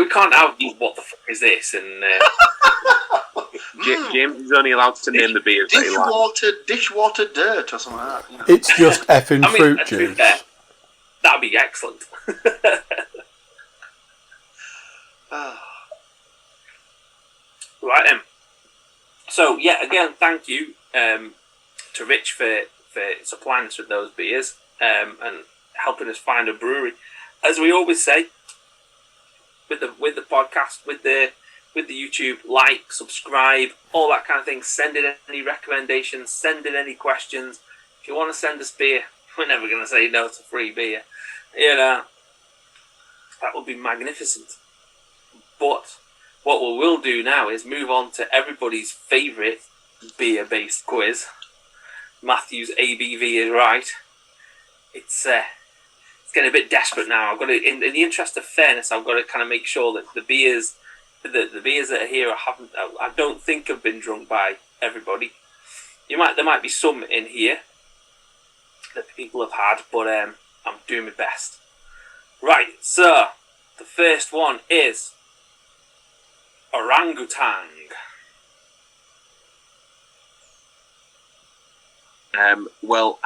can't have what the fuck is this, and James is only allowed to name the beers that he likes. Dishwater dirt or something like that. You know? It's just effing fruit juice. That'd be excellent. Right then. So again, thank you to Rich for supplying us with those beers and helping us find a brewery. As we always say, with the podcast, with the YouTube, like, subscribe, all that kind of thing. Send in any recommendations, send in any questions. If you want to send us beer, we're never going to say no to free beer. You know, that would be magnificent. But what we will do now is move on to everybody's favourite beer-based quiz. Matthew's ABV is right. It's getting a bit desperate now. I've got to, in the interest of fairness, I've got to kind of make sure that the beers that are here I don't think have been drunk by everybody. There might be some in here that people have had, but I'm doing my best. Right, so the first one is orangutan. Well,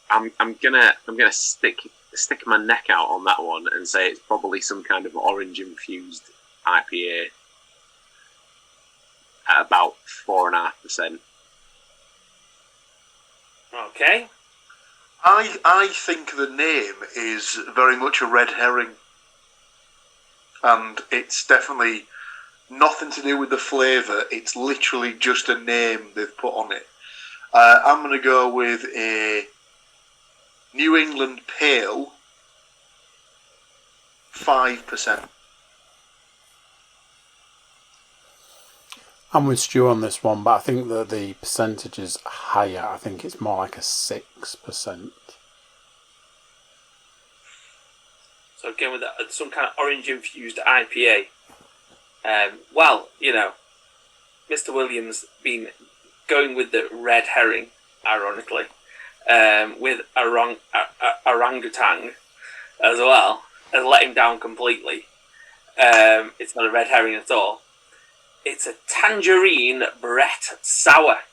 I'm gonna stick my neck out on that one and say it's probably some kind of orange infused IPA at about 4.5%. Okay. I think the name is very much a red herring, and it's definitely nothing to do with the flavour. It's literally just a name they've put on it. I'm going to go with a New England Pale 5%. I'm with Stu on this one, but I think that the percentage is higher. I think it's more like a 6%. So again, with some kind of orange-infused IPA. Well, you know, Mr. Williams been going with the red herring, ironically, with orangutan as well, has let him down completely. It's not a red herring at all. It's a Tangerine Brett Sour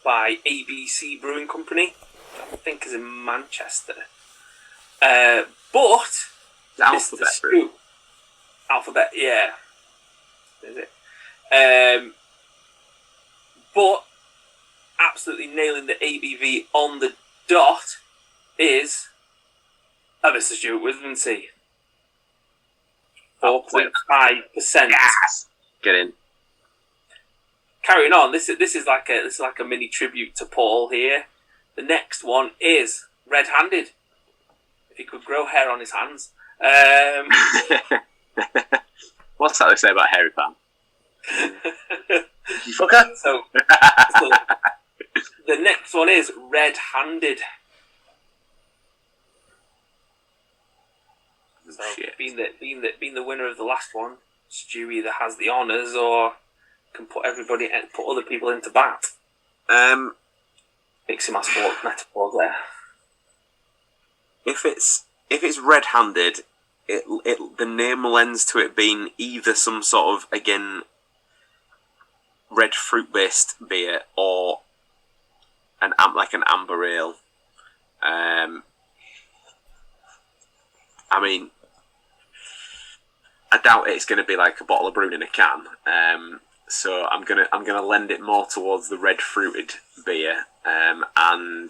by ABC Brewing Company, I think is in Manchester. But The Alphabet Brew. Alphabet, yeah. Is it? But absolutely nailing the ABV on the dot is Mr. Stuart Woodmansey. 4.5%. Yes. Get in. Carrying on, this is like a mini tribute to Paul here. The next one is red-handed. If he could grow hair on his hands. What's that they say about hairy pan? Okay. So the next one is red-handed. So being the winner of the last one, Stu either has the honours or can put other people into bat. Mixing my sport metaphors there. If it's red-handed, the name lends to it being either some sort of, again, red fruit-based beer or an amber ale. I mean, I doubt it's going to be like a bottle of brewing in a can. So I'm gonna lend it more towards the red fruited beer. And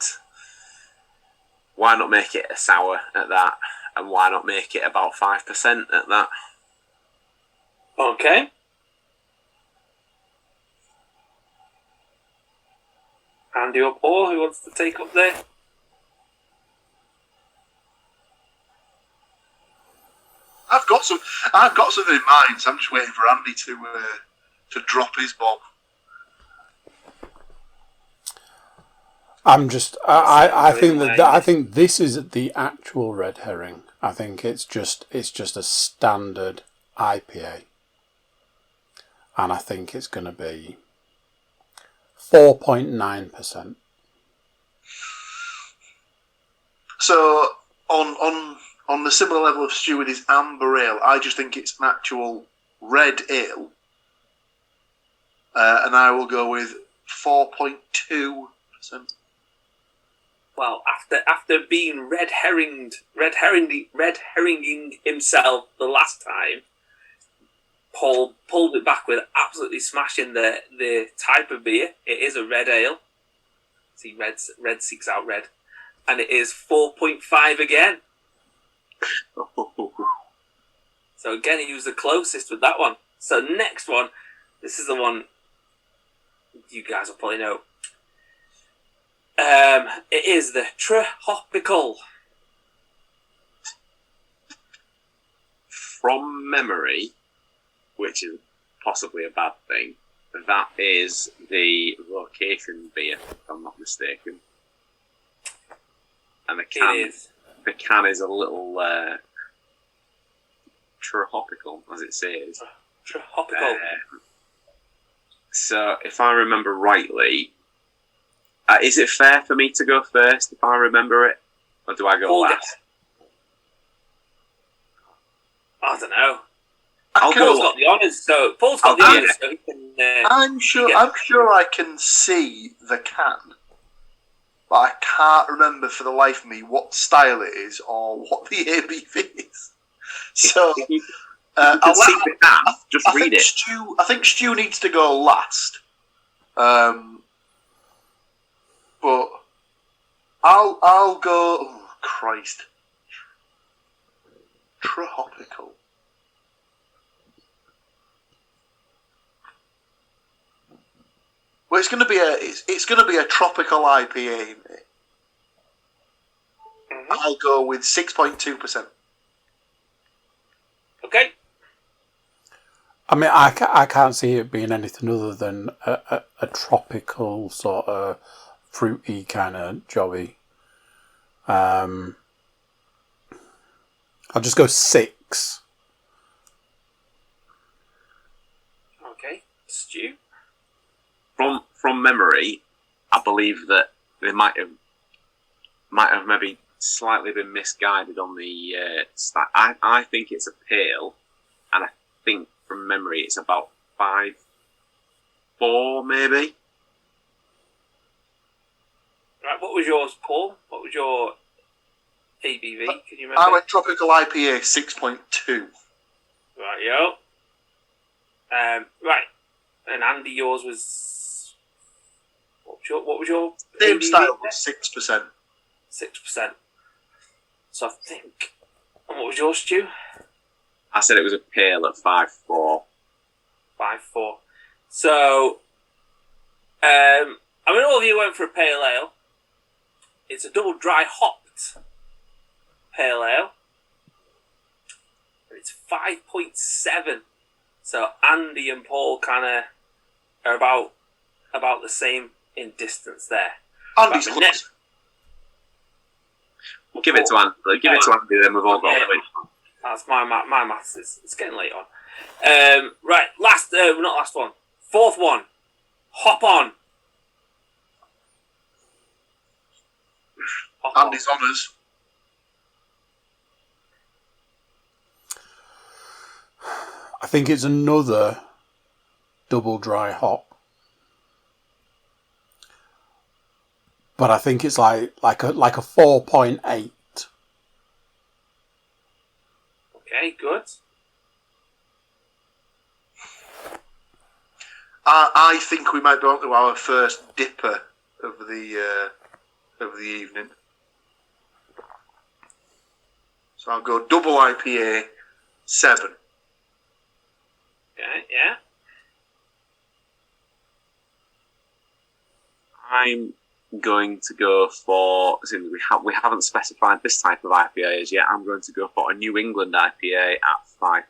why not make it a sour at that? and why not make it about 5% at that? Okay. Andy or Paul, who wants to take up there? I've got something in mind, so I'm just waiting for Andy to drop his bomb. I think this is the actual red herring. I think it's just a standard IPA, and I think it's going to be 4.9%. So on the similar level of Stuart is amber ale. I just think it's an actual red ale, and I will go with 4.2%. Well, after being red herringing himself the last time, Paul pulled it back with absolutely smashing the type of beer. It is a red ale. See, red seeks out red, and it is 4.5 again. So again, he was the closest with that one. So next one, this is the one you guys will probably know. It is the Tropical. From memory, which is possibly a bad thing, that is the location beer, if I'm not mistaken. And the can is a little tropical, as it says. Tropical. So, if I remember rightly, is it fair for me to go first if I remember it? Or do I go last? I don't know. Paul's got the honours, so Paul's got the honours, so he can. I'm sure I can see the can, but I can't remember for the life of me what style it is or what the ABV is. So I'll see the can. Just read it. I think Stu needs to go last. But I'll go. Oh Christ! Tropical. Well, it's going to be a tropical IPA, mate. Mm-hmm. I'll go with 6.2%. Okay. I mean, I can't see it being anything other than a tropical sort of fruity kind of jobby. I'll just go 6. Okay. Stu? From memory, I believe that they might have maybe slightly been misguided on the I think it's a pale, and I think from memory it's about 5.4 maybe. Right, what was yours, Paul? What was your ABV? Can you remember? I went tropical IPA 6.2. Right, yo. Right, and Andy, yours was. What was your Same ABV style was 6%. 6%. So I think. And what was yours, Stu? I said it was a pale at 5.4. 5.4. So, I mean, all of you went for a pale ale. It's a double dry hopped pale ale. And it's 5.7. So Andy and Paul kind of are about the same in distance there. Andy's Right, close. We'll give it to Andy. Give it to Andy, then we've all got it. That's my maths. It's getting late on. Right, not last one. Fourth one. Hop on. Andy's honours. I think it's another double dry hop. But I think it's like a 4.8. Okay, good. I think we might be on to our first dipper of the evening. So I'll go double IPA, 7. Okay, yeah. I'm going to go for, since we haven't specified this type of IPA as yet, I'm going to go for a New England IPA at 5%.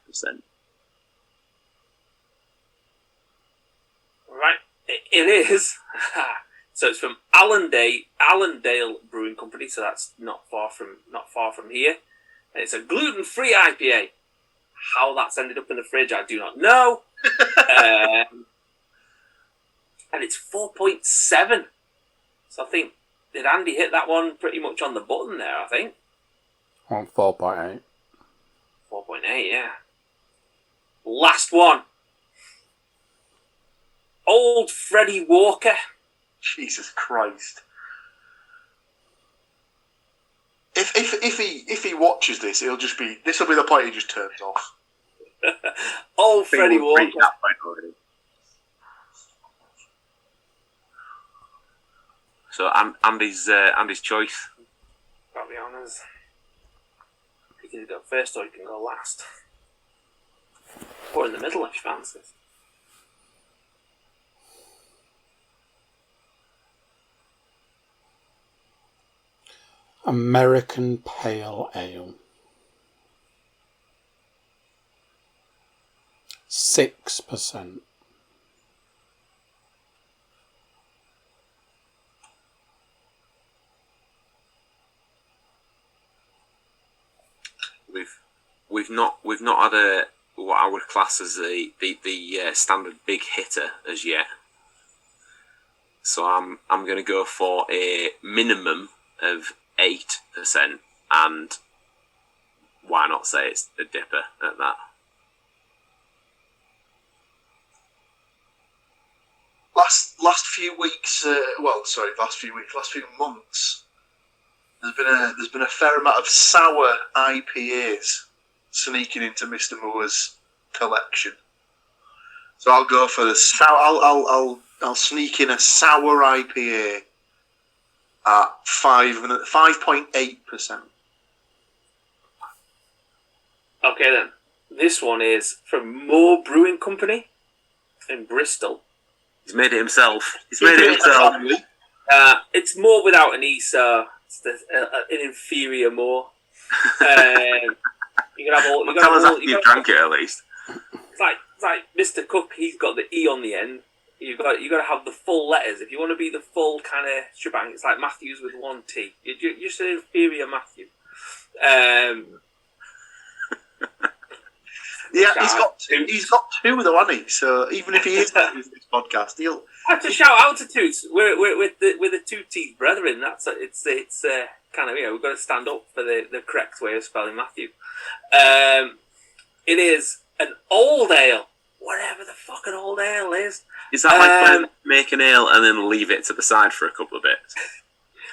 Right, it is. So it's from Allendale Brewing Company, so that's not far from here. And it's a gluten-free IPA. How that's ended up in the fridge, I do not know. And it's 4.7. So I think, did Andy hit that one pretty much on the button there, I think? On 4.8. 4.8, yeah. Last one. Old Freddie Walker. Jesus Christ. If he watches this, this will be the point he just turns off. Old Freddie Walker. So Andy's choice. Got the honours. You can go first or you can go last. Or in the middle if you fancy. American Pale Ale. 6%. We've not had a what I would class as the standard big hitter as yet. So I'm going to go for a minimum of 8%, and why not say it's a dipper at that? Last few months, there's been a fair amount of sour IPAs sneaking into Mr. Moore's collection. So I'll go for the sour. I'll sneak in a sour IPA at 5.8%. Okay then. This one is from Moore Brewing Company in Bristol. He's made it himself. It's Moore without an E, so it's an inferior Moore. You can have all. Tell us after you've drank it at least. It's like Mr. Cook. He's got the E on the end. You got to have the full letters if you want to be the full kind of shebang. It's like Matthews with one T. You're just an inferior Matthew. Yeah, he's got two though, hasn't he? So even if he is on this podcast, he'll have to shout out to Toots. We're with the two teeth brethren. It's kind of, we've got to stand up for the correct way of spelling Matthew. It is an old ale, whatever the fuck an old ale is. Is that like make an ale and then leave it to the side for a couple of bits?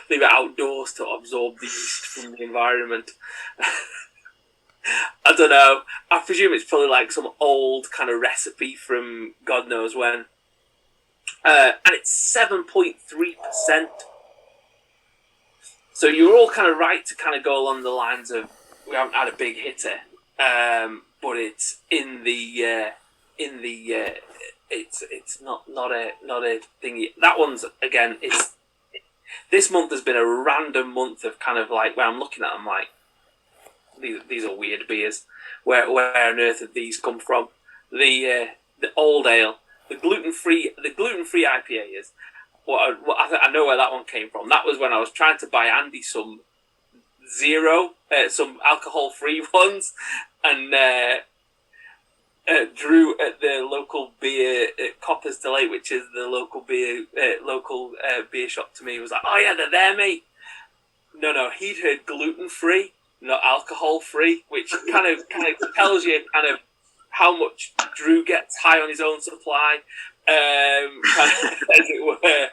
Leave it outdoors to absorb the yeast from the environment. I don't know. I presume it's probably like some old kind of recipe from God knows when. And it's 7.3%. So you're all kind of right to kind of go along the lines of we haven't had a big hitter, but it's it's not a thingy. That one's again. This month has been a random month of kind of like where I'm looking at them like these are weird beers. Where on earth did these come from? The old ale, the gluten free IPA is. I know where that one came from. That was when I was trying to buy Andy some some alcohol-free ones, and Drew at the local beer Copper's Delight, which is the local beer shop to me, was like, "Oh yeah, they're there, mate." No, he'd heard gluten-free, not alcohol-free, which kind of tells you kind of how much Drew gets high on his own supply. Kind of, as it were.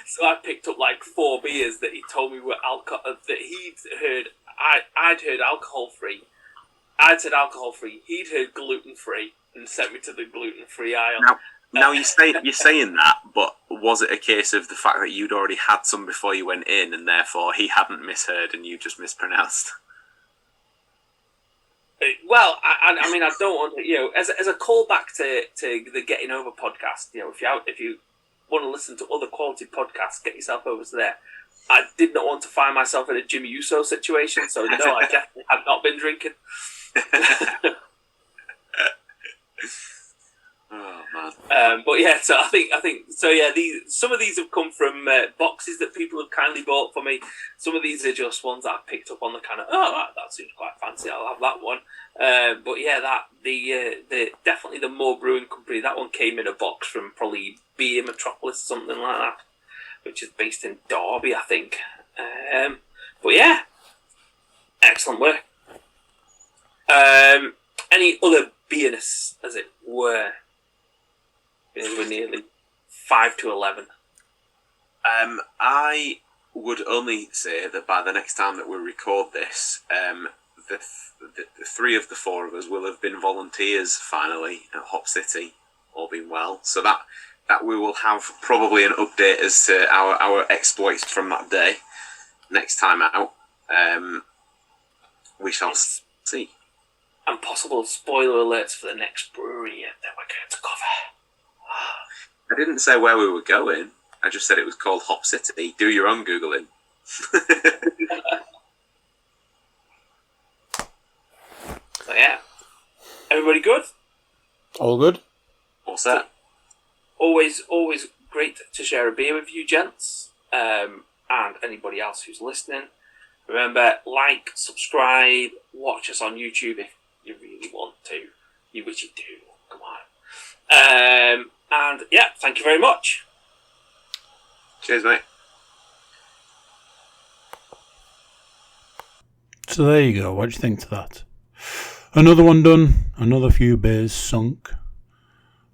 So I picked up like 4 beers that he told me were alcohol that he'd heard. I'd heard alcohol free. I'd said alcohol free. He'd heard gluten free and sent me to the gluten free aisle. Now you're saying that, but was it a case of the fact that you'd already had some before you went in, and therefore he hadn't misheard and you just mispronounced? Well, I mean, I don't want to, as a callback to the Getting Over podcast. If you want to listen to other quality podcasts, get yourself over to there. I did not want to find myself in a Jimmy Uso situation, so no, I definitely have not been drinking. Oh man! But yeah, so I think so. Yeah, some of these have come from boxes that people have kindly bought for me. Some of these are just ones that I picked up on the kind of that seems quite fancy. I'll have that one. But yeah, the definitely the Moore Brewing Company. That one came in a box from probably Beer Metropolis, something like that, which is based in Derby, I think. But yeah, excellent work. Any other beerness, as it were? We're nearly 5 to 11. I would only say that by the next time that we record this, the three of the four of us will have been volunteers finally at Hop City, all being well. So that we will have probably an update as to our exploits from that day next time out. We shall see. And possible spoiler alerts for the next brewery that we're going to cover. I didn't say where we were going. I just said it was called Hop City. Do your own Googling. So yeah. Everybody good? All good. What's that? Always great to share a beer with you, gents. And anybody else who's listening. Remember, like, subscribe, watch us on YouTube if you really want to. Which you do. Come on. And yeah, thank you very much. Cheers, mate. So there you go. What do you think to that? Another one done. Another few beers sunk.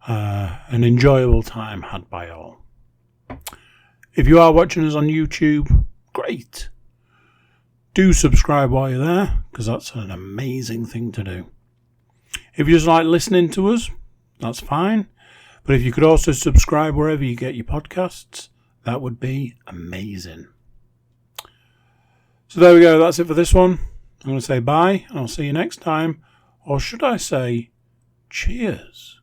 An enjoyable time had by all. If you are watching us on YouTube, great. Do subscribe while you're there, because that's an amazing thing to do. If you just like listening to us, that's fine. But if you could also subscribe wherever you get your podcasts, that would be amazing. So there we go. That's it for this one. I'm going to say bye, and I'll see you next time. Or should I say cheers?